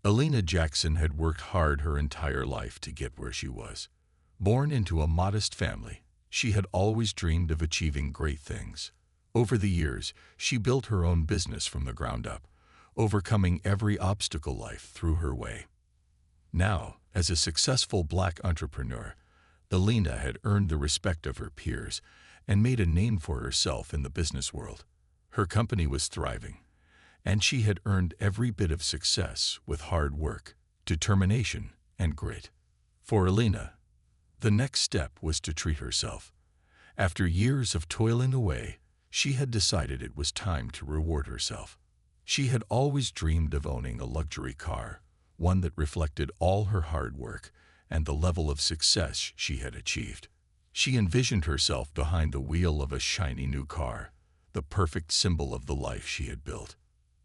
Alina Jackson had worked hard her entire life to get where she was. Born into a modest family, she had always dreamed of achieving great things. Over the years, she built her own business from the ground up, overcoming every obstacle life threw her way. Now, as a successful Black entrepreneur, Alina had earned the respect of her peers and made a name for herself in the business world. Her company was thriving, and she had earned every bit of success with hard work, determination, and grit. For Alina, the next step was to treat herself. After years of toiling away, she had decided it was time to reward herself. She had always dreamed of owning a luxury car, one that reflected all her hard work and the level of success she had achieved. She envisioned herself behind the wheel of a shiny new car, the perfect symbol of the life she had built.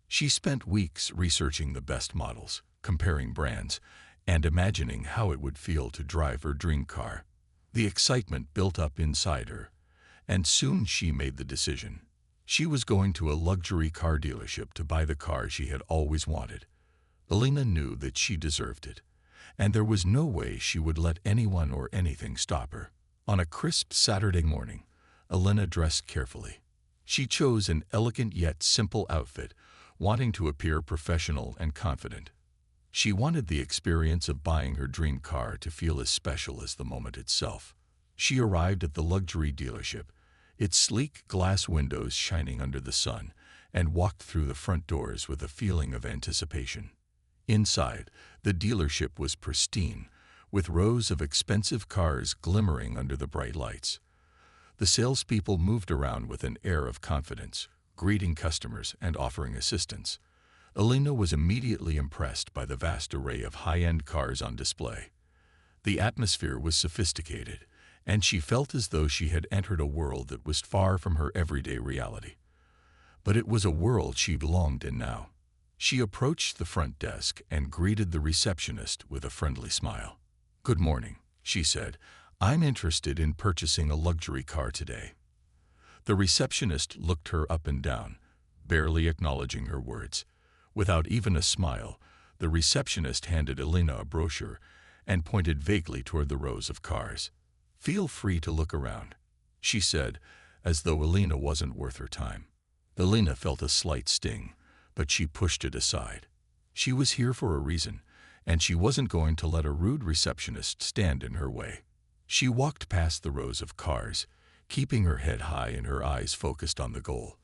She spent weeks researching the best models, comparing brands, and imagining how it would feel to drive her dream car. The excitement built up inside her, and soon she made the decision. She was going to a luxury car dealership to buy the car she had always wanted. Alina knew that she deserved it, and there was no way she would let anyone or anything stop her. On a crisp Saturday morning, Alina dressed carefully. She chose an elegant yet simple outfit, wanting to appear professional and confident. She wanted the experience of buying her dream car to feel as special as the moment itself. She arrived at the luxury dealership, its sleek glass windows shining under the sun, and walked through the front doors with a feeling of anticipation. Inside, the dealership was pristine, with rows of expensive cars glimmering under the bright lights. The salespeople moved around with an air of confidence, greeting customers and offering assistance. Alina was immediately impressed by the vast array of high-end cars on display. The atmosphere was sophisticated, and she felt as though she had entered a world that was far from her everyday reality. But it was a world she belonged in now. She approached the front desk and greeted the receptionist with a friendly smile. "Good morning," she said. "I'm interested in purchasing a luxury car today." The receptionist looked her up and down, barely acknowledging her words. Without even a smile, the receptionist handed Alina a brochure and pointed vaguely toward the rows of cars. "Feel free to look around," she said, as though Alina wasn't worth her time. Alina felt a slight sting, but she pushed it aside. She was here for a reason, and she wasn't going to let a rude receptionist stand in her way. She walked past the rows of cars, keeping her head high and her eyes focused on the goal.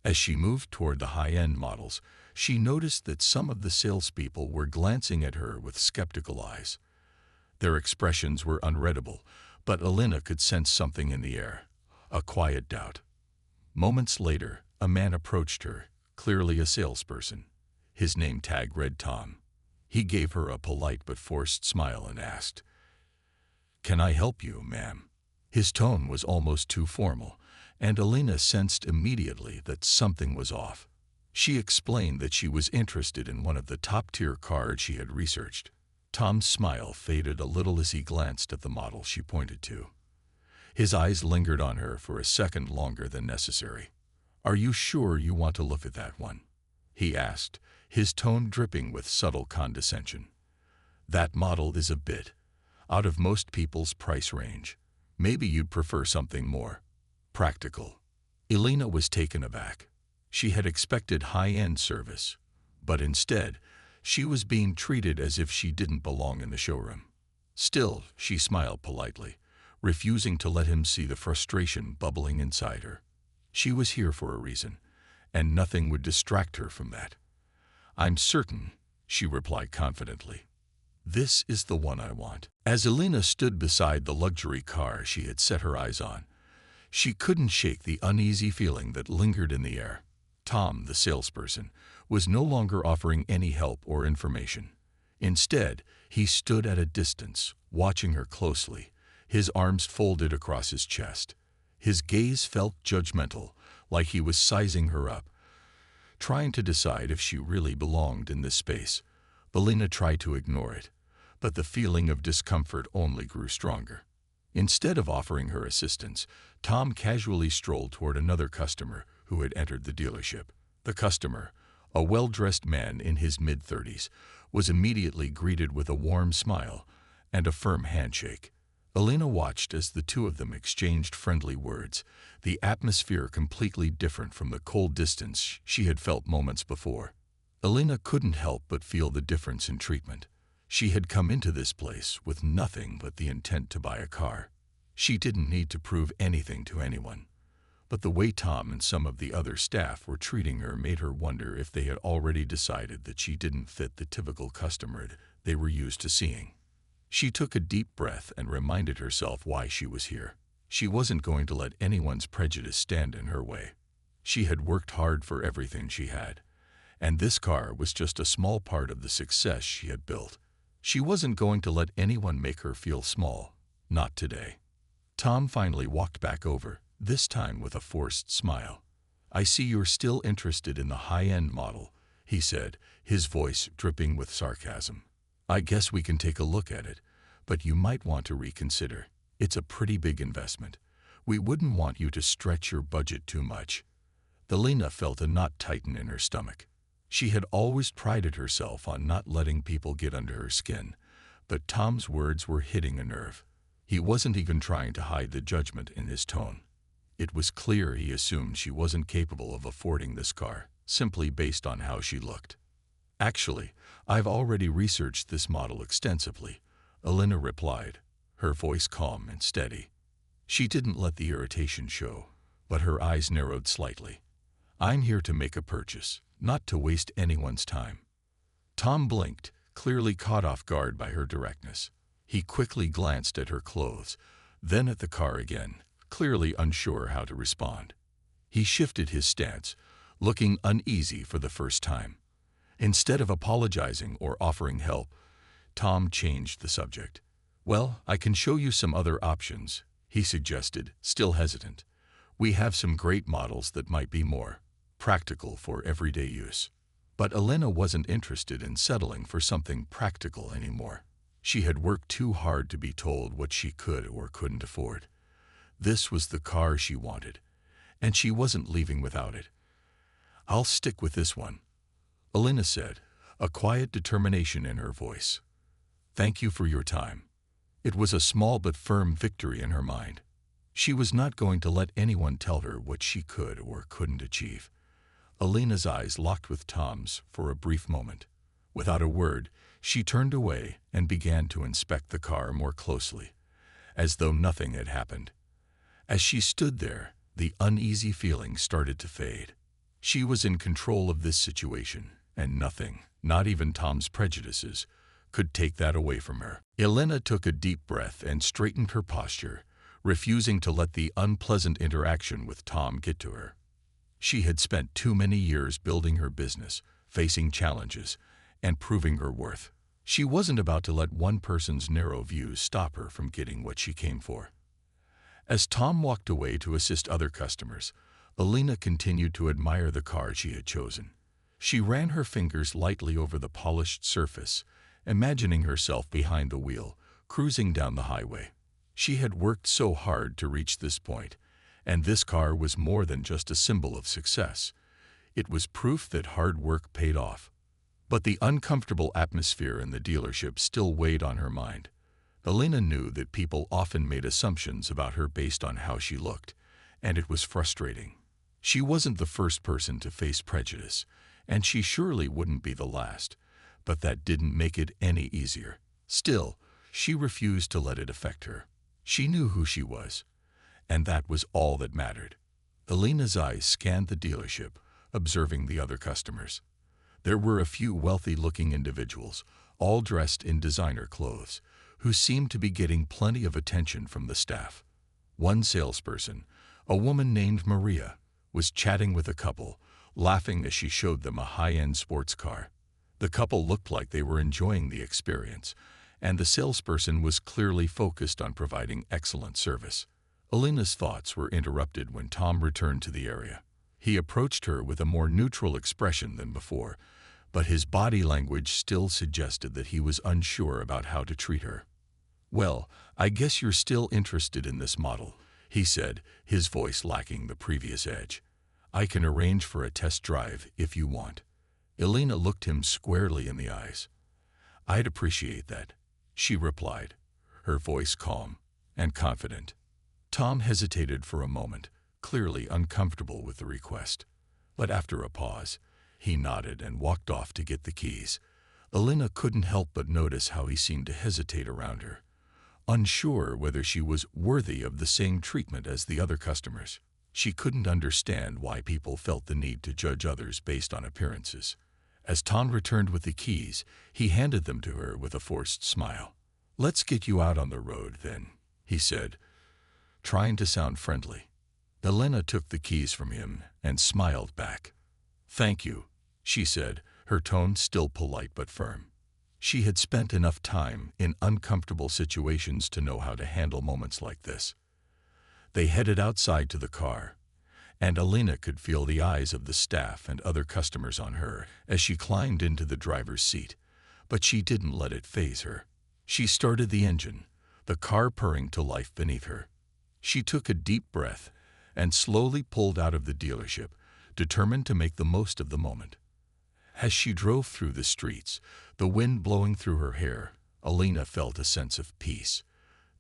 As she moved toward the high-end models, she noticed that some of the salespeople were glancing at her with skeptical eyes. Their expressions were unreadable, but Alina could sense something in the air, a quiet doubt. Moments later, a man approached her, clearly a salesperson. His name tag read Tom. He gave her a polite but forced smile and asked, "Can I help you, ma'am?" His tone was almost too formal, and Alina sensed immediately that something was off. She explained that she was interested in one of the top-tier cars she had researched. Tom's smile faded a little as he glanced at the model she pointed to. His eyes lingered on her for a second longer than necessary. "Are you sure you want to look at that one?" he asked, his tone dripping with subtle condescension. "That model is a bit out of most people's price range. Maybe you'd prefer something more practical." Alina was taken aback. She had expected high-end service, but instead, she was being treated as if she didn't belong in the showroom. Still, she smiled politely, refusing to let him see the frustration bubbling inside her. She was here for a reason, and nothing would distract her from that. "I'm certain," she replied confidently. "This is the one I want." As Alina stood beside the luxury car she had set her eyes on, she couldn't shake the uneasy feeling that lingered in the air. Tom, the salesperson, was no longer offering any help or information. Instead, he stood at a distance, watching her closely, his arms folded across his chest. His gaze felt judgmental, like he was sizing her up, trying to decide if she really belonged in this space. Alina tried to ignore it, but the feeling of discomfort only grew stronger. Instead of offering her assistance, Tom casually strolled toward another customer who had entered the dealership. The customer, a well-dressed man in his mid-30s, was immediately greeted with a warm smile and a firm handshake. Elena watched as the two of them exchanged friendly words, the atmosphere completely different from the cold distance she had felt moments before. Elena couldn't help but feel the difference in treatment. She had come into this place with nothing but the intent to buy a car. She didn't need to prove anything to anyone. But the way Tom and some of the other staff were treating her made her wonder if they had already decided that she didn't fit the typical customer they were used to seeing. She took a deep breath and reminded herself why she was here. She wasn't going to let anyone's prejudice stand in her way. She had worked hard for everything she had, and this car was just a small part of the success she had built. She wasn't going to let anyone make her feel small, not today. Tom finally walked back over, this time with a forced smile. "I see you're still interested in the high-end model," he said, his voice dripping with sarcasm. "I guess we can take a look at it, but you might want to reconsider. It's a pretty big investment. We wouldn't want you to stretch your budget too much." Elena felt a knot tighten in her stomach. She had always prided herself on not letting people get under her skin, but Tom's words were hitting a nerve. He wasn't even trying to hide the judgment in his tone. It was clear he assumed she wasn't capable of affording this car, simply based on how she looked. "Actually, I've already researched this model extensively," Elena replied, her voice calm and steady. She didn't let the irritation show, but her eyes narrowed slightly. "I'm here to make a purchase, not to waste anyone's time." Tom blinked, clearly caught off guard by her directness. He quickly glanced at her clothes, then at the car again, clearly unsure how to respond. He shifted his stance, looking uneasy for the first time. Instead of apologizing or offering help, Tom changed the subject. "Well, I can show you some other options," he suggested, still hesitant. "We have some great models that might be more practical for everyday use." But Elena wasn't interested in settling for something practical anymore. She had worked too hard to be told what she could or couldn't afford. This was the car she wanted, and she wasn't leaving without it. "I'll stick with this one," Elena said, a quiet determination in her voice. "Thank you for your time." It was a small but firm victory in her mind. She was not going to let anyone tell her what she could or couldn't achieve. Elena's eyes locked with Tom's for a brief moment. Without a word, she turned away and began to inspect the car more closely, as though nothing had happened. As she stood there, the uneasy feeling started to fade. She was in control of this situation, and nothing, not even Tom's prejudices, could take that away from her. Elena took a deep breath and straightened her posture, refusing to let the unpleasant interaction with Tom get to her. She had spent too many years building her business, facing challenges, and proving her worth. She wasn't about to let one person's narrow views stop her from getting what she came for. As Tom walked away to assist other customers, Elena continued to admire the car she had chosen. She ran her fingers lightly over the polished surface, imagining herself behind the wheel, cruising down the highway. She had worked so hard to reach this point, and this car was more than just a symbol of success. It was proof that hard work paid off. But the uncomfortable atmosphere in the dealership still weighed on her mind. Elena knew that people often made assumptions about her based on how she looked, and it was frustrating. She wasn't the first person to face prejudice, and she surely wouldn't be the last, but that didn't make it any easier. Still, she refused to let it affect her. She knew who she was, and that was all that mattered. Elena's eyes scanned the dealership, observing the other customers. There were a few wealthy-looking individuals, all dressed in designer clothes, who seemed to be getting plenty of attention from the staff. One salesperson, a woman named Maria, was chatting with a couple, laughing as she showed them a high-end sports car. The couple looked like they were enjoying the experience, and the salesperson was clearly focused on providing excellent service. Elena's thoughts were interrupted when Tom returned to the area. He approached her with a more neutral expression than before, but his body language still suggested that he was unsure about how to treat her. "Well, I guess you're still interested in this model," he said, his voice lacking the previous edge. "I can arrange for a test drive if you want." Elena looked him squarely in the eyes. "I'd appreciate that," she replied, her voice calm and confident. Tom hesitated for a moment, clearly uncomfortable with the request. But after a pause, he nodded and walked off to get the keys. Elena couldn't help but notice how he seemed to hesitate around her, unsure whether she was worthy of the same treatment as the other customers. She couldn't understand why people felt the need to judge others based on appearances. As Tom returned with the keys, he handed them to her with a forced smile. "Let's get you out on the road, then," he said, trying to sound friendly. Elena took the keys from him and smiled back. "Thank you," she said, her tone still polite but firm. She had spent enough time in uncomfortable situations to know how to handle moments like this. They headed outside to the car, and Elena could feel the eyes of the staff and other customers on her as she climbed into the driver's seat, but she didn't let it faze her. She started the engine, the car purring to life beneath her. She took a deep breath and slowly pulled out of the dealership, determined to make the most of the moment. As she drove through the streets, the wind blowing through her hair, Elena felt a sense of peace.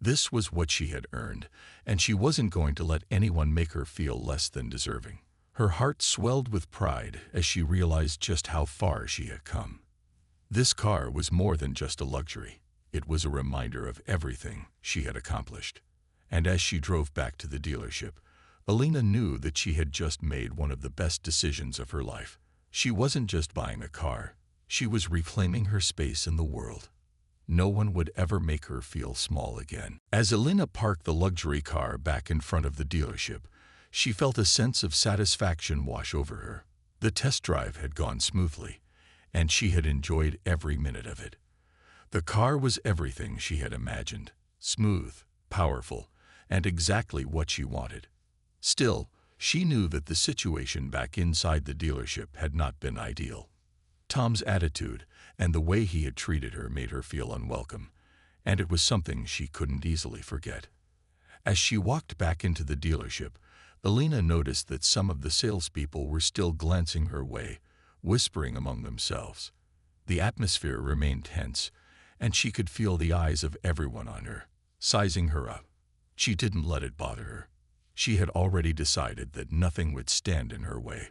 This was what she had earned, and she wasn't going to let anyone make her feel less than deserving. Her heart swelled with pride as she realized just how far she had come. This car was more than just a luxury. It was a reminder of everything she had accomplished. And as she drove back to the dealership, Elena knew that she had just made one of the best decisions of her life. She wasn't just buying a car, she was reclaiming her space in the world. No one would ever make her feel small again. As Elena parked the luxury car back in front of the dealership, she felt a sense of satisfaction wash over her. The test drive had gone smoothly, and she had enjoyed every minute of it. The car was everything she had imagined, smooth, powerful, and exactly what she wanted. Still, she knew that the situation back inside the dealership had not been ideal. Tom's attitude and the way he had treated her made her feel unwelcome, and it was something she couldn't easily forget. As she walked back into the dealership, Elena noticed that some of the salespeople were still glancing her way, whispering among themselves. The atmosphere remained tense, and she could feel the eyes of everyone on her, sizing her up. She didn't let it bother her. She had already decided that nothing would stand in her way.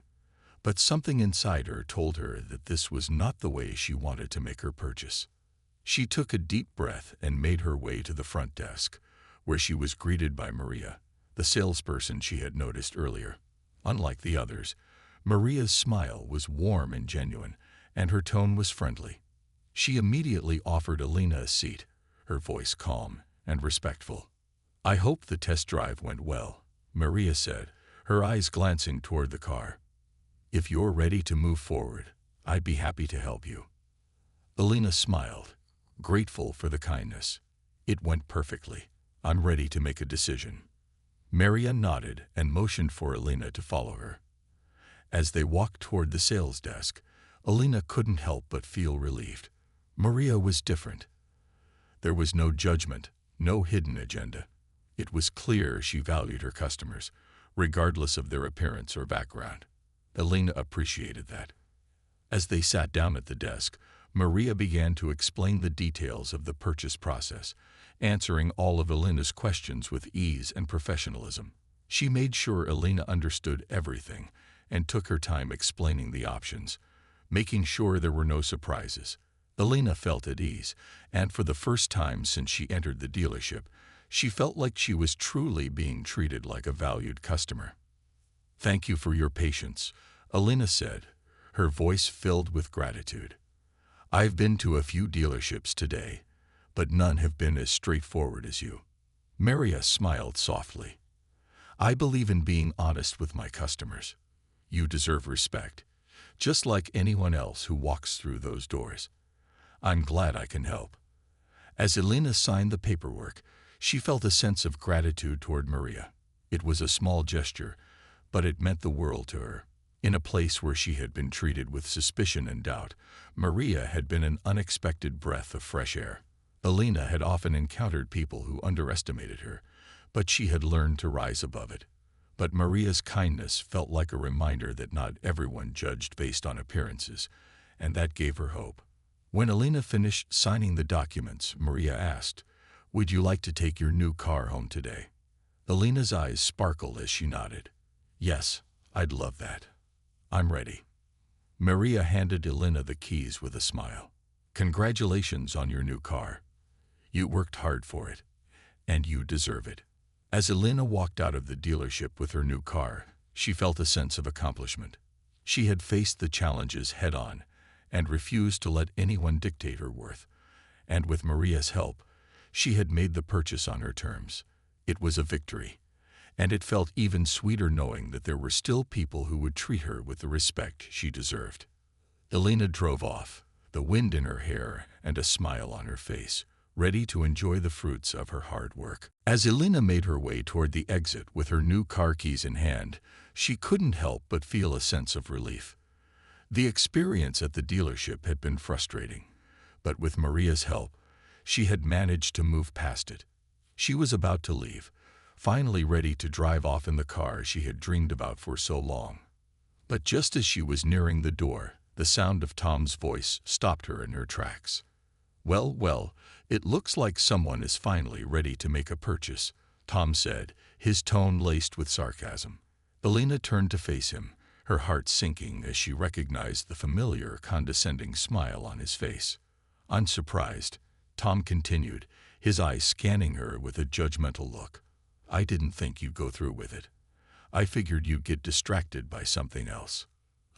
But something inside her told her that this was not the way she wanted to make her purchase. She took a deep breath and made her way to the front desk, where she was greeted by Maria, the salesperson she had noticed earlier. Unlike the others, Maria's smile was warm and genuine, and her tone was friendly. She immediately offered Elena a seat, her voice calm and respectful. "I hope the test drive went well," Maria said, her eyes glancing toward the car. "If you're ready to move forward, I'd be happy to help you." Elena smiled, grateful for the kindness. "It went perfectly. I'm ready to make a decision." Maria nodded and motioned for Elena to follow her. As they walked toward the sales desk, Elena couldn't help but feel relieved. Maria was different. There was no judgment, no hidden agenda. It was clear she valued her customers, regardless of their appearance or background. Elena appreciated that. As they sat down at the desk, Maria began to explain the details of the purchase process, answering all of Elena's questions with ease and professionalism. She made sure Elena understood everything and took her time explaining the options, making sure there were no surprises. Elena felt at ease, and for the first time since she entered the dealership, she felt like she was truly being treated like a valued customer. "Thank you for your patience," Elena said, her voice filled with gratitude. "I've been to a few dealerships today, but none have been as straightforward as you." Maria smiled softly. "I believe in being honest with my customers. You deserve respect, just like anyone else who walks through those doors. I'm glad I can help." As Elena signed the paperwork, she felt a sense of gratitude toward Maria. It was a small gesture, but it meant the world to her. In a place where she had been treated with suspicion and doubt, Maria had been an unexpected breath of fresh air. Elena had often encountered people who underestimated her, but she had learned to rise above it. But Maria's kindness felt like a reminder that not everyone judged based on appearances, and that gave her hope. When Elena finished signing the documents, Maria asked, "Would you like to take your new car home today?" Elena's eyes sparkled as she nodded. "Yes, I'd love that. I'm ready." Maria handed Elena the keys with a smile. "Congratulations on your new car. You worked hard for it, and you deserve it." As Elena walked out of the dealership with her new car, she felt a sense of accomplishment. She had faced the challenges head-on and refused to let anyone dictate her worth. And with Maria's help, she had made the purchase on her terms. It was a victory, and it felt even sweeter knowing that there were still people who would treat her with the respect she deserved. Elena drove off, the wind in her hair and a smile on her face, ready to enjoy the fruits of her hard work. As Elena made her way toward the exit with her new car keys in hand, she couldn't help but feel a sense of relief. The experience at the dealership had been frustrating, but with Maria's help, she had managed to move past it. She was about to leave, finally ready to drive off in the car she had dreamed about for so long. But just as she was nearing the door, the sound of Tom's voice stopped her in her tracks. Well, it looks like someone is finally ready to make a purchase," Tom said, his tone laced with sarcasm. Elena turned to face him, her heart sinking as she recognized the familiar, condescending smile on his face. Unsurprised, Tom continued, his eyes scanning her with a judgmental look. "I didn't think you'd go through with it. I figured you'd get distracted by something else."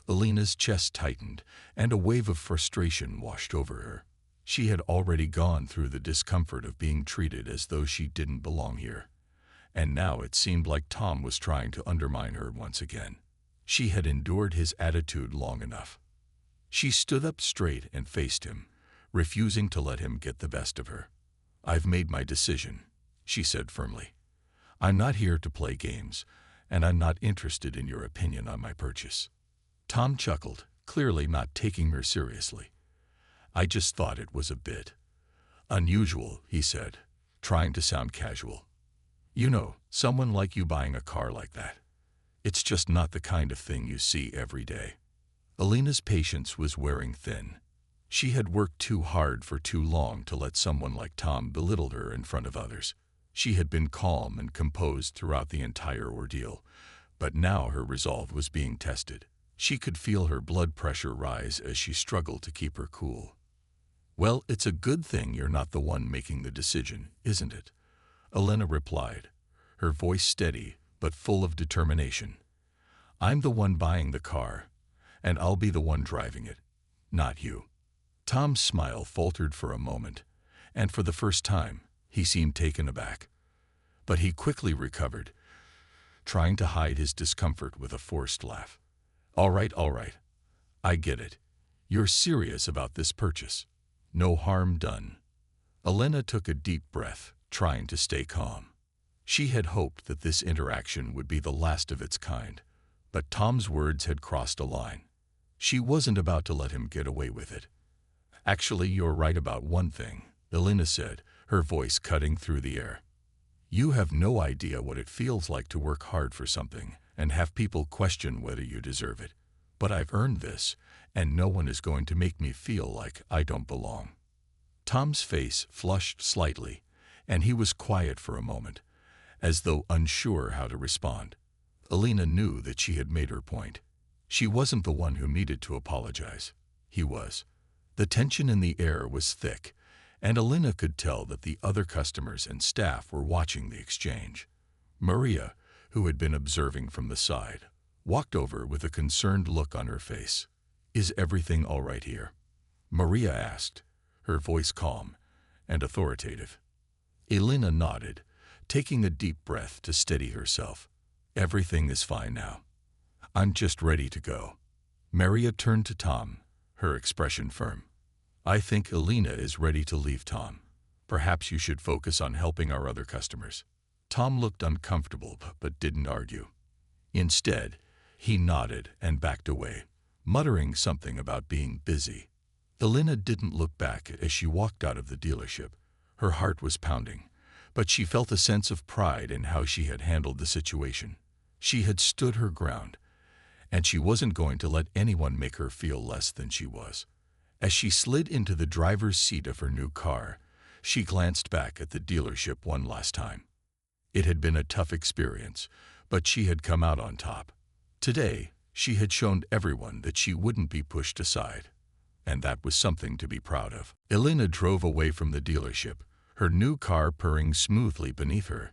Elena's chest tightened, and a wave of frustration washed over her. She had already gone through the discomfort of being treated as though she didn't belong here. And now it seemed like Tom was trying to undermine her once again. She had endured his attitude long enough. She stood up straight and faced him, refusing to let him get the best of her. "I've made my decision," she said firmly. "I'm not here to play games, and I'm not interested in your opinion on my purchase." Tom chuckled, clearly not taking her seriously. "I just thought it was a bit unusual," he said, trying to sound casual. "You know, someone like you buying a car like that. It's just not the kind of thing you see every day." Elena's patience was wearing thin. She had worked too hard for too long to let someone like Tom belittle her in front of others. She had been calm and composed throughout the entire ordeal, but now her resolve was being tested. She could feel her blood pressure rise as she struggled to keep her cool. "Well, it's a good thing you're not the one making the decision, isn't it?" Elena replied, her voice steady but full of determination. "I'm the one buying the car, and I'll be the one driving it, not you." Tom's smile faltered for a moment, and for the first time, he seemed taken aback. But he quickly recovered, trying to hide his discomfort with a forced laugh. All right. I get it. You're serious about this purchase. No harm done." Elena took a deep breath, trying to stay calm. She had hoped that this interaction would be the last of its kind, but Tom's words had crossed a line. She wasn't about to let him get away with it. "Actually, you're right about one thing," Elena said, her voice cutting through the air. "You have no idea what it feels like to work hard for something and have people question whether you deserve it. But I've earned this, and no one is going to make me feel like I don't belong." Tom's face flushed slightly, and he was quiet for a moment, as though unsure how to respond. Elena knew that she had made her point. She wasn't the one who needed to apologize. He was. The tension in the air was thick, and Elena could tell that the other customers and staff were watching the exchange. Maria, who had been observing from the side, walked over with a concerned look on her face. "Is everything all right here?" Maria asked, her voice calm and authoritative. Elena nodded, taking a deep breath to steady herself. "Everything is fine now. I'm just ready to go." Maria turned to Tom, her expression firm. "I think Elena is ready to leave, Tom. Perhaps you should focus on helping our other customers." Tom looked uncomfortable but didn't argue. Instead, he nodded and backed away, muttering something about being busy. Elena didn't look back as she walked out of the dealership. Her heart was pounding, but she felt a sense of pride in how she had handled the situation. She had stood her ground, and she wasn't going to let anyone make her feel less than she was. As she slid into the driver's seat of her new car, she glanced back at the dealership one last time. It had been a tough experience, but she had come out on top. Today, she had shown everyone that she wouldn't be pushed aside, and that was something to be proud of. Elena drove away from the dealership, her new car purring smoothly beneath her.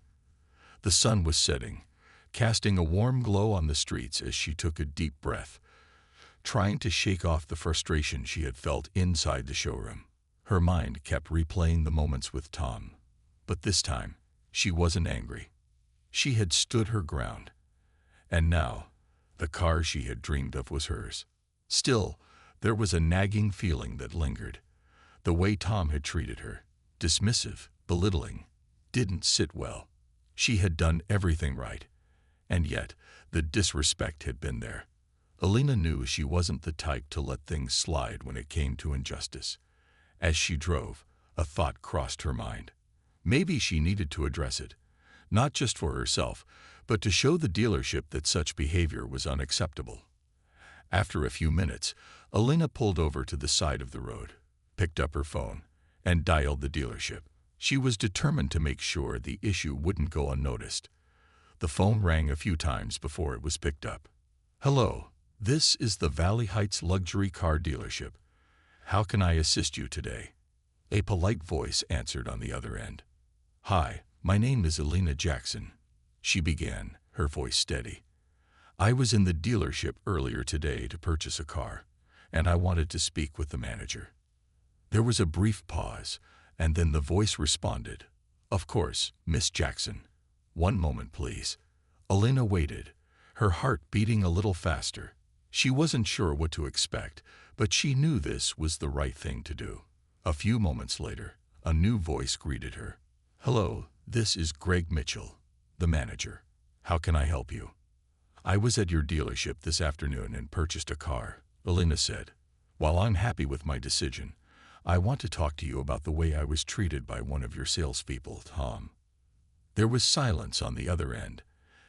The sun was setting, casting a warm glow on the streets as she took a deep breath, trying to shake off the frustration she had felt inside the showroom. Her mind kept replaying the moments with Tom, but this time, she wasn't angry. She had stood her ground, and now, the car she had dreamed of was hers. Still, there was a nagging feeling that lingered. The way Tom had treated her, dismissive, belittling, didn't sit well. She had done everything right, and yet the disrespect had been there. Elena knew she wasn't the type to let things slide when it came to injustice. As she drove, a thought crossed her mind. Maybe she needed to address it, not just for herself, but to show the dealership that such behavior was unacceptable. After a few minutes, Elena pulled over to the side of the road, picked up her phone, and dialed the dealership. She was determined to make sure the issue wouldn't go unnoticed. The phone rang a few times before it was picked up. "Hello, this is the Valley Heights Luxury Car Dealership. How can I assist you today?" A polite voice answered on the other end. "Hi, my name is Elena Jackson," she began, her voice steady. "I was in the dealership earlier today to purchase a car, and I wanted to speak with the manager." There was a brief pause, and then the voice responded, "Of course, Miss Jackson. One moment, please." Elena waited, her heart beating a little faster. She wasn't sure what to expect, but she knew this was the right thing to do. A few moments later, a new voice greeted her. "Hello, this is Greg Mitchell, the manager. How can I help you?" "I was at your dealership this afternoon and purchased a car," Elena said. "While I'm happy with my decision, I want to talk to you about the way I was treated by one of your salespeople, Tom." There was silence on the other end,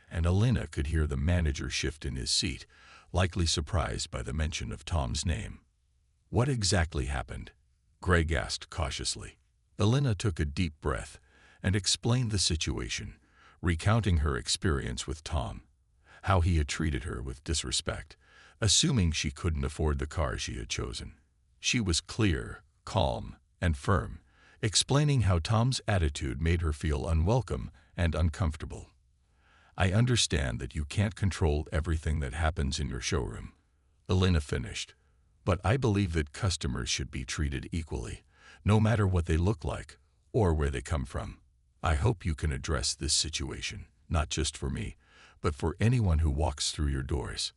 and Elena could hear the manager shift in his seat, likely surprised by the mention of Tom's name. "What exactly happened?" Greg asked cautiously. Elena took a deep breath and explained the situation, recounting her experience with Tom, how he had treated her with disrespect, assuming she couldn't afford the car she had chosen. She was clear, calm, and firm, explaining how Tom's attitude made her feel unwelcome and uncomfortable. "I understand that you can't control everything that happens in your showroom," Elena finished, "but I believe that customers should be treated equally, no matter what they look like or where they come from. I hope you can address this situation, not just for me, but for anyone who walks through your doors."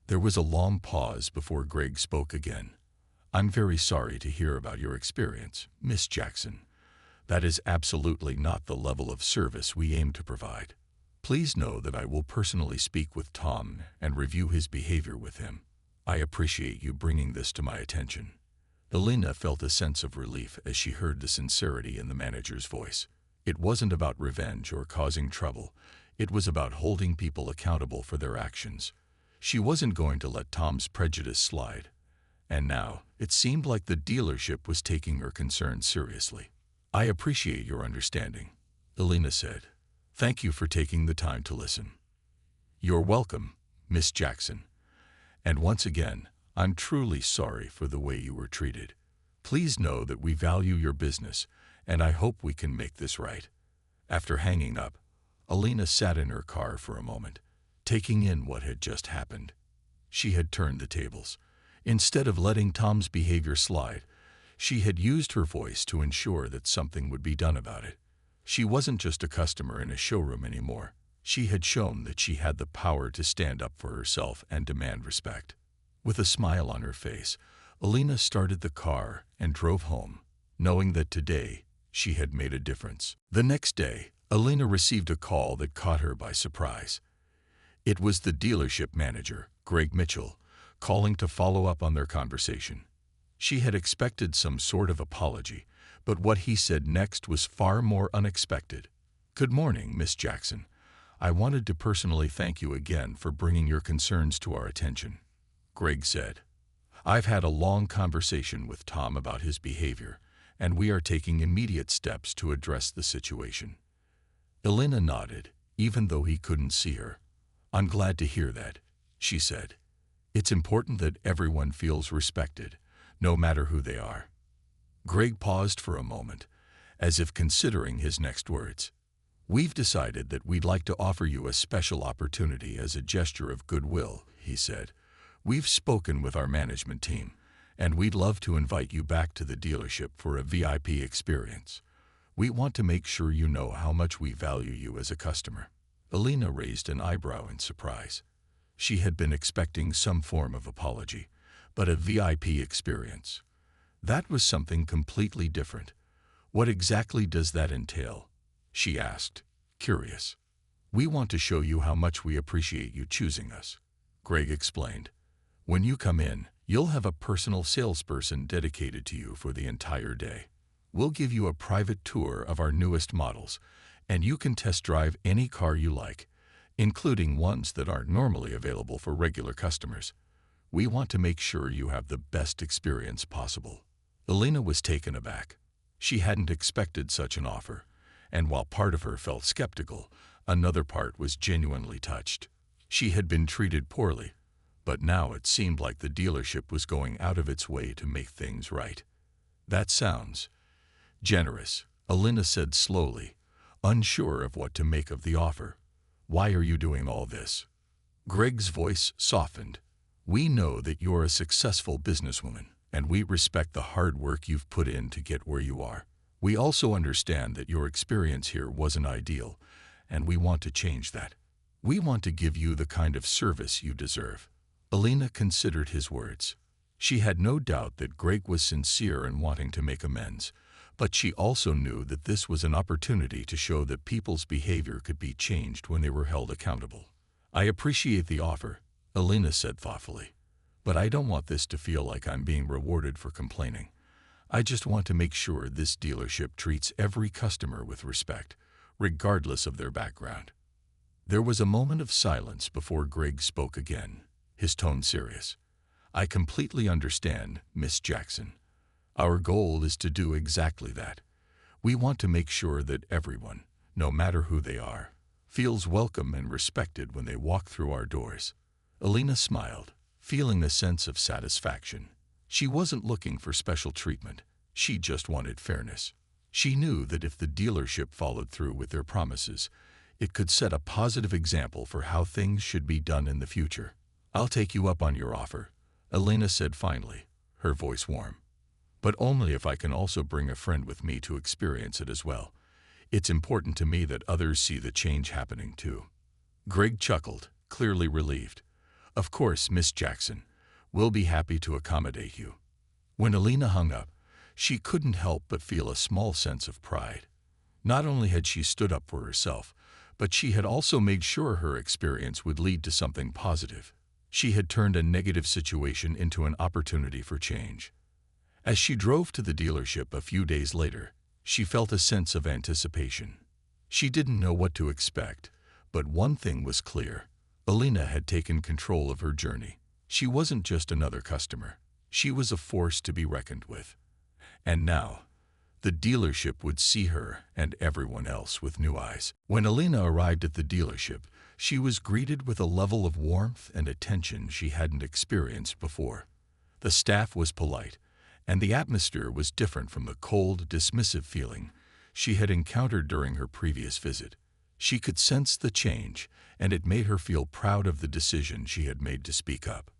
There was a long pause before Greg spoke again. "I'm very sorry to hear about your experience, Miss Jackson. That is absolutely not the level of service we aim to provide. Please know that I will personally speak with Tom and review his behavior with him. I appreciate you bringing this to my attention." Elena felt a sense of relief as she heard the sincerity in the manager's voice. It wasn't about revenge or causing trouble. It was about holding people accountable for their actions. She wasn't going to let Tom's prejudice slide. And now, it seemed like the dealership was taking her concerns seriously. "I appreciate your understanding," Elena said. "Thank you for taking the time to listen." "You're welcome, Miss Jackson. And once again, I'm truly sorry for the way you were treated. Please know that we value your business, and I hope we can make this right." After hanging up, Elena sat in her car for a moment, taking in what had just happened. She had turned the tables. Instead of letting Tom's behavior slide, she had used her voice to ensure that something would be done about it. She wasn't just a customer in a showroom anymore. She had shown that she had the power to stand up for herself and demand respect. With a smile on her face, Elena started the car and drove home, knowing that today she had made a difference. The next day, Elena received a call that caught her by surprise. It was the dealership manager, Greg Mitchell, calling to follow up on their conversation. She had expected some sort of apology, but what he said next was far more unexpected. "Good morning, Miss Jackson. I wanted to personally thank you again for bringing your concerns to our attention," Greg said. I've had a long conversation with Tom about his behavior, and we are taking immediate steps to address the situation. Elena nodded, even though he couldn't see her. I'm glad to hear that, she said. It's important that everyone feels respected, no matter who they are. Greg paused for a moment, as if considering his next words. We've decided that we'd like to offer you a special opportunity as a gesture of goodwill, he said. We've spoken with our management team, and we'd love to invite you back to the dealership for a VIP experience. We want to make sure you know how much we value you as a customer. Elena raised an eyebrow in surprise. She had been expecting some form of apology, but a VIP experience. That was something completely different. What exactly does that entail? She asked, curious. We want to show you how much we appreciate you choosing us, Greg explained. When you come in, you'll have a personal salesperson dedicated to you for the entire day. We'll give you a private tour of our newest models, and you can test drive any car you like, including ones that aren't normally available for regular customers. We want to make sure you have the best experience possible. Elena was taken aback. She hadn't expected such an offer, and while part of her felt skeptical, another part was genuinely touched. She had been treated poorly, but now it seemed like the dealership was going out of its way to make things right. That sounds generous, Elena said slowly, unsure of what to make of the offer. Why are you doing all this? Greg's voice softened. We know that you're a successful businesswoman, and we respect the hard work you've put in to get where you are. We also understand that your experience here wasn't ideal, and we want to change that. We want to give you the kind of service you deserve. Elena considered his words. She had no doubt that Greg was sincere in wanting to make amends, but she also knew that this was an opportunity to show that people's behavior could be changed when they were held accountable. I appreciate the offer, Elena said thoughtfully, but I don't want this to feel like I'm being rewarded for complaining. I just want to make sure this dealership treats every customer with respect, regardless of their background. There was a moment of silence before Greg spoke again, his tone serious. I completely understand, Miss Jackson. Our goal is to do exactly that. We want to make sure that everyone, no matter who they are, feels welcome and respected when they walk through our doors. Elena smiled, feeling a sense of satisfaction. She wasn't looking for special treatment. She just wanted fairness. She knew that if the dealership followed through with their promises, it could set a positive example for how things should be done in the future. I'll take you up on your offer, Elena said finally, her voice warm. But only if I can also bring a friend with me to experience it as well. It's important to me that others see the change happening too. Greg chuckled, clearly relieved. Of course, Miss Jackson. We'll be happy to accommodate you. When Elena hung up, she couldn't help but feel a small sense of pride. Not only had she stood up for herself, but she had also made sure her experience would lead to something positive. She had turned a negative situation into an opportunity for change. As she drove to the dealership a few days later, she felt a sense of anticipation. She didn't know what to expect, but one thing was clear. Elena had taken control of her journey. She wasn't just another customer. She was a force to be reckoned with. And now, the dealership would see her and everyone else with new eyes. When Elena arrived at the dealership, she was greeted with a level of warmth and attention she hadn't experienced before. The staff was polite, and the atmosphere was different from the cold, dismissive feeling she had encountered during her previous visit. She could sense the change, and it made her feel proud of the decision she had made to speak up.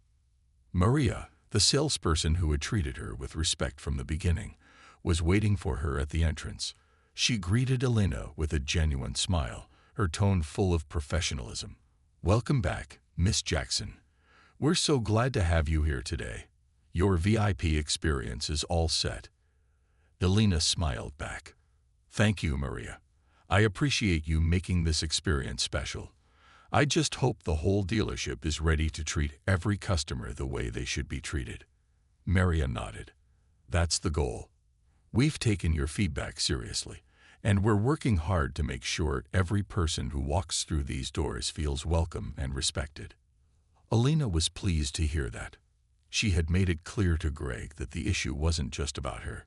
Maria, the salesperson who had treated her with respect from the beginning, was waiting for her at the entrance. She greeted Elena with a genuine smile, her tone full of professionalism. Welcome back, Miss Jackson. We're so glad to have you here today. Your VIP experience is all set. Elena smiled back. Thank you, Maria. I appreciate you making this experience special. I just hope the whole dealership is ready to treat every customer the way they should be treated. Maria nodded. That's the goal. We've taken your feedback seriously, and we're working hard to make sure every person who walks through these doors feels welcome and respected. Elena was pleased to hear that. She had made it clear to Greg that the issue wasn't just about her.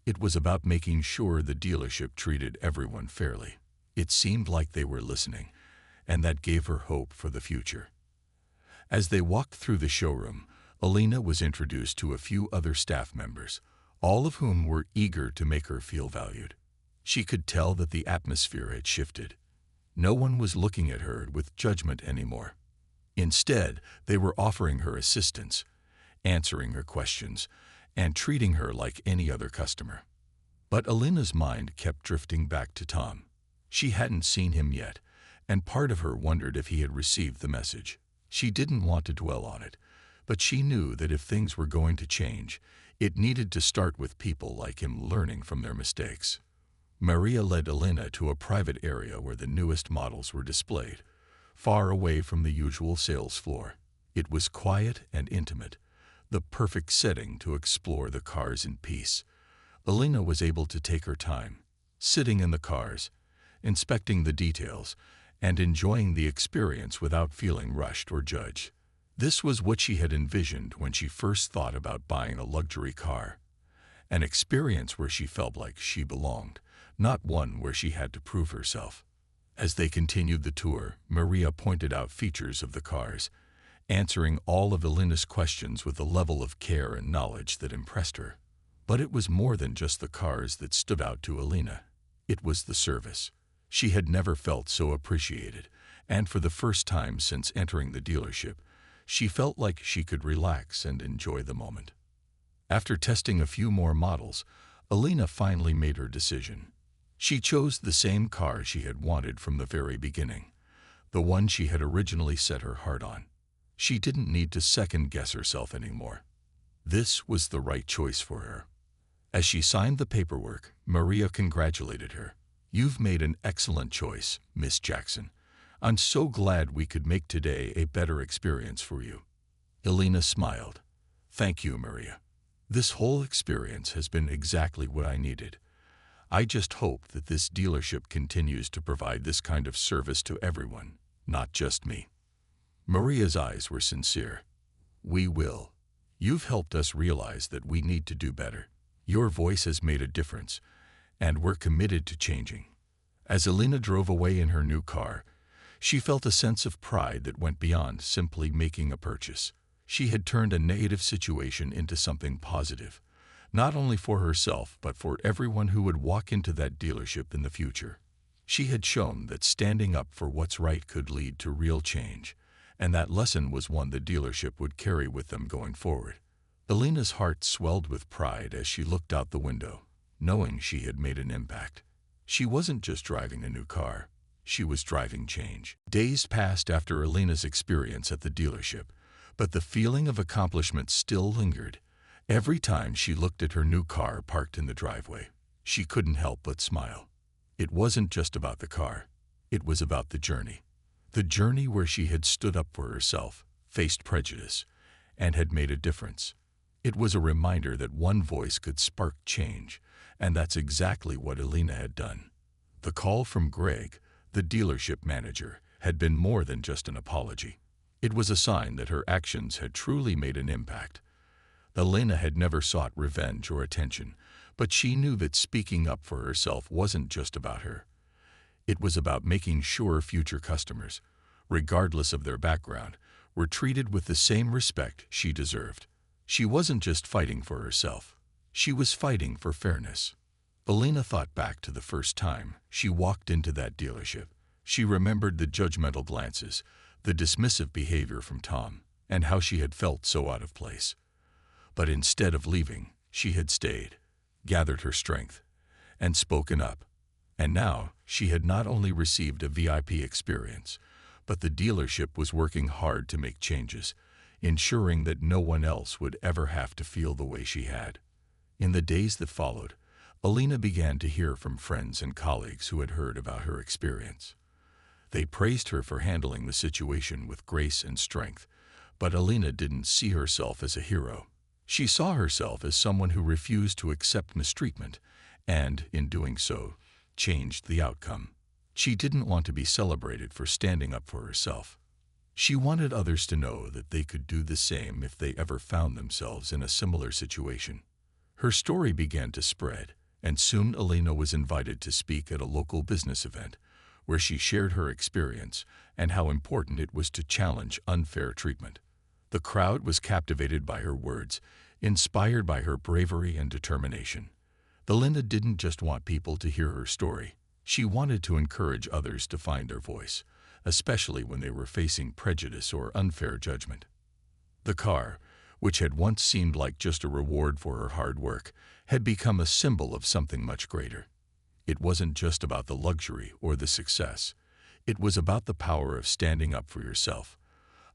It was about making sure the dealership treated everyone fairly. It seemed like they were listening, and that gave her hope for the future. As they walked through the showroom, Alina was introduced to a few other staff members, all of whom were eager to make her feel valued. She could tell that the atmosphere had shifted. No one was looking at her with judgment anymore. Instead, they were offering her assistance, answering her questions, and treating her like any other customer. But Alina's mind kept drifting back to Tom. She hadn't seen him yet, and part of her wondered if he had received the message. She didn't want to dwell on it, but she knew that if things were going to change, it needed to start with people like him learning from their mistakes. Maria led Alina to a private area where the newest models were displayed, far away from the usual sales floor. It was quiet and intimate, the perfect setting to explore the cars in peace. Alina was able to take her time, sitting in the cars, inspecting the details, and enjoying the experience without feeling rushed or judged. This was what she had envisioned when she first thought about buying a luxury car. An experience where she felt like she belonged, not one where she had to prove herself. As they continued the tour, Maria pointed out features of the cars, answering all of Alina's questions with a level of care and knowledge that impressed her. But it was more than just the cars that stood out to Alina. It was the service. She had never felt so appreciated, and for the first time since entering the dealership, she felt like she could relax and enjoy the moment. After testing a few more models, Alina finally made her decision. She chose the same car she had wanted from the very beginning, the one she had originally set her heart on. She didn't need to second-guess herself anymore. This was the right choice for her. As she signed the paperwork, Maria congratulated her. "You've made an excellent choice, Miss Jackson. I'm so glad we could make today a better experience for you." Alina smiled. "Thank you, Maria. This whole experience has been exactly what I needed. I just hope that this dealership continues to provide this kind of service to everyone, not just me." Maria's eyes were sincere. "We will. You've helped us realize that we need to do better. Your voice has made a difference, and we're committed to changing." As Alina drove away in her new car, she felt a sense of pride that went beyond simply making a purchase. She had turned a negative situation into something positive, not only for herself but for everyone who would walk into that dealership in the future. She had shown that standing up for what's right could lead to real change, and that lesson was one the dealership would carry with them going forward. Alina's heart swelled with pride as she looked out the window, knowing she had made an impact. She wasn't just driving a new car, she was driving change. Days passed after Alina's experience at the dealership, but the feeling of accomplishment still lingered. Every time she looked at her new car parked in the driveway, she couldn't help but smile. It wasn't just about the car, it was about the journey. The journey where she had stood up for herself, faced prejudice, and had made a difference. It was a reminder that one voice could spark change, and that's exactly what Alina had done. The call from Greg, the dealership manager, had been more than just an apology. It was a sign that her actions had truly made an impact. Alina had never sought revenge or attention, but she knew that speaking up for herself wasn't just about her. It was about making sure future customers, regardless of their background, were treated with the same respect she deserved. She wasn't just fighting for herself. She was fighting for fairness. Alina thought back to the first time she walked into that dealership. She remembered the judgmental glances, the dismissive behavior from Tom, and how she had felt so out of place. But instead of leaving, she had stayed, gathered her strength, and spoken up. And now she had not only received a VIP experience, but the dealership was working hard to make changes, ensuring that no one else would ever have to feel the way she had. In the days that followed, Alina began to hear from friends and colleagues who had heard about her experience. They praised her for handling the situation with grace and strength, but Alina didn't see herself as a hero. She saw herself as someone who refused to accept mistreatment and, in doing so, changed the outcome. She didn't want to be celebrated for standing up for herself. She wanted others to know that they could do the same if they ever found themselves in a similar situation. Her story began to spread, and soon Elena was invited to speak at a local business event, where she shared her experience and how important it was to challenge unfair treatment. The crowd was captivated by her words, inspired by her bravery and determination. Elena didn't just want people to hear her story. She wanted to encourage others to find their voice, especially when they were facing prejudice or unfair judgment. The car, which had once seemed like just a reward for her hard work, had become a symbol of something much greater. It wasn't just about the luxury or the success. It was about the power of standing up for yourself,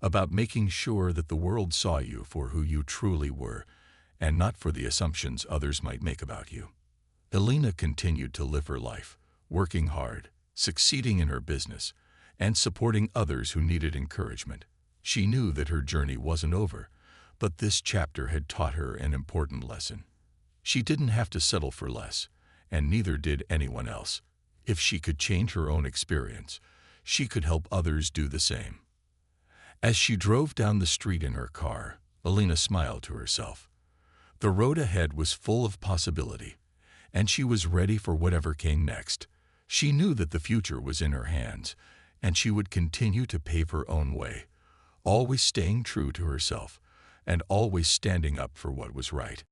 about making sure that the world saw you for who you truly were, and not for the assumptions others might make about you. Elena continued to live her life, working hard, succeeding in her business, and supporting others who needed encouragement. She knew that her journey wasn't over, but this chapter had taught her an important lesson. She didn't have to settle for less, and neither did anyone else. If she could change her own experience, she could help others do the same. As she drove down the street in her car, Elena smiled to herself. The road ahead was full of possibility, and she was ready for whatever came next. She knew that the future was in her hands, and she would continue to pave her own way, always staying true to herself, and always standing up for what was right.